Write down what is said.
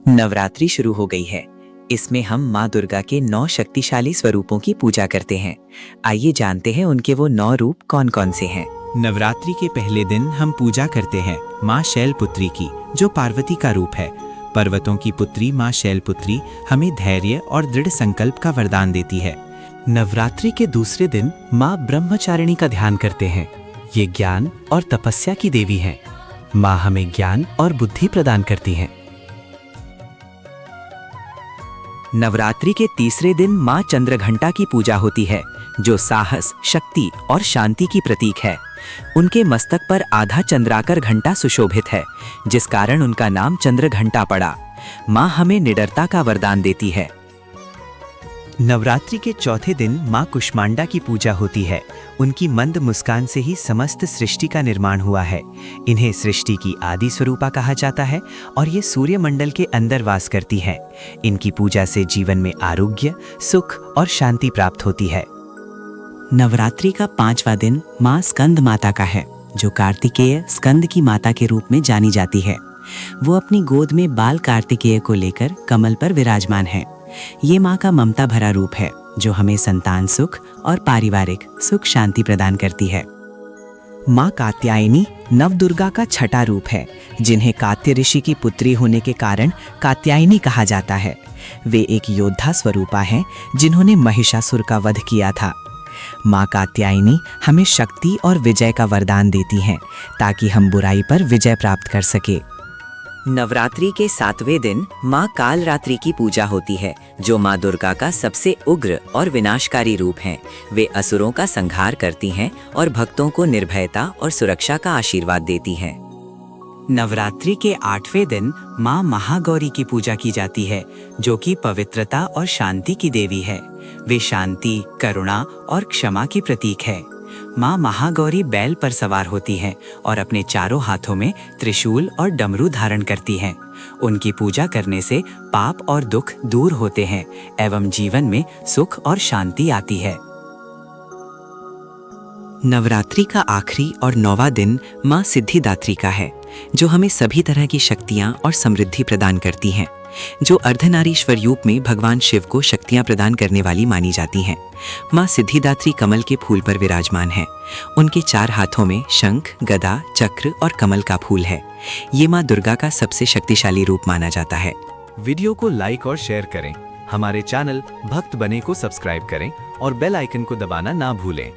नवरात्रि शुरू हो गई है। इसमें हम माँ दुर्गा के 9 शक्तिशाली स्वरूपों की पूजा करते हैं। आइए जानते हैं उनके वो 9 रूप कौन कौन से हैं। नवरात्रि के पहले दिन हम पूजा करते हैं माँ शैलपुत्री की, जो पार्वती का रूप है। पर्वतों की पुत्री माँ शैलपुत्री हमें धैर्य और दृढ़ संकल्प का वरदान देती है। नवरात्रि के दूसरे दिन माँ ब्रह्मचारिणी का ध्यान करते हैं। ये ज्ञान और तपस्या की देवी हैं। माँ हमें ज्ञान और बुद्धि प्रदान करती हैं। नवरात्रि के तीसरे दिन माँ चंद्रघंटा की पूजा होती है, जो साहस, शक्ति और शांति की प्रतीक है। उनके मस्तक पर आधा चंद्राकर घंटा सुशोभित है, जिस कारण उनका नाम चंद्रघंटा पड़ा। माँ हमें निडरता का वरदान देती है। नवरात्रि के चौथे दिन माँ कुष्मांडा की पूजा होती है। उनकी मंद मुस्कान से ही समस्त सृष्टि का निर्माण हुआ है। इन्हें सृष्टि की आदि स्वरूपा कहा जाता है और ये सूर्यमंडल के अंदर वास करती हैं। इनकी पूजा से जीवन में आरोग्य, सुख और शांति प्राप्त होती है। नवरात्रि का 5वां दिन माँ स्कंद माता का है, जो कार्तिकेय स्कंद की माता के रूप में जानी जाती है। वो अपनी गोद में बाल कार्तिकेय को लेकर कमल पर विराजमान है। ये माँ का ममता भरा रूप है, जो हमें संतान सुख और पारिवारिक सुख शांति प्रदान करती है। माँ कात्यायनी नवदुर्गा का छठा रूप है, जिन्हें कात्य ऋषि की पुत्री होने के कारण कात्यायनी कहा जाता है। वे एक योद्धा स्वरूपा हैं, जिन्होंने महिषासुर का वध किया था। माँ कात्यायनी हमें शक्ति और विजय का वरदान देती हैं, ताकि हम बुराई पर विजय प्राप्त कर सके। नवरात्रि के 7वें दिन माँ कालरात्रि की पूजा होती है, जो माँ दुर्गा का सबसे उग्र और विनाशकारी रूप है। वे असुरों का संहार करती हैं और भक्तों को निर्भयता और सुरक्षा का आशीर्वाद देती हैं। नवरात्रि के 8वें दिन माँ महागौरी की पूजा की जाती है, जो कि पवित्रता और शांति की देवी है। वे शांति, करुणा और क्षमा की प्रतीक है। माँ महागौरी बैल पर सवार होती हैं और अपने चारों हाथों में त्रिशूल और डमरू धारण करती हैं। उनकी पूजा करने से पाप और दुख दूर होते हैं एवं जीवन में सुख और शांति आती है। नवरात्रि का आखिरी और 9वां दिन माँ सिद्धिदात्री का है, जो हमें सभी तरह की शक्तियाँ और समृद्धि प्रदान करती हैं। जो अर्धनारीश्वर रूप में भगवान शिव को शक्तियाँ प्रदान करने वाली मानी जाती हैं। माँ सिद्धिदात्री कमल के फूल पर विराजमान है। उनके 4 हाथों में शंख, गदा, चक्र और कमल का फूल है। ये माँ दुर्गा का सबसे शक्तिशाली रूप माना जाता है। वीडियो को लाइक और शेयर करें। हमारे चैनल भक्त बने को सब्सक्राइब करें और बेल आइकन को दबाना ना भूलें।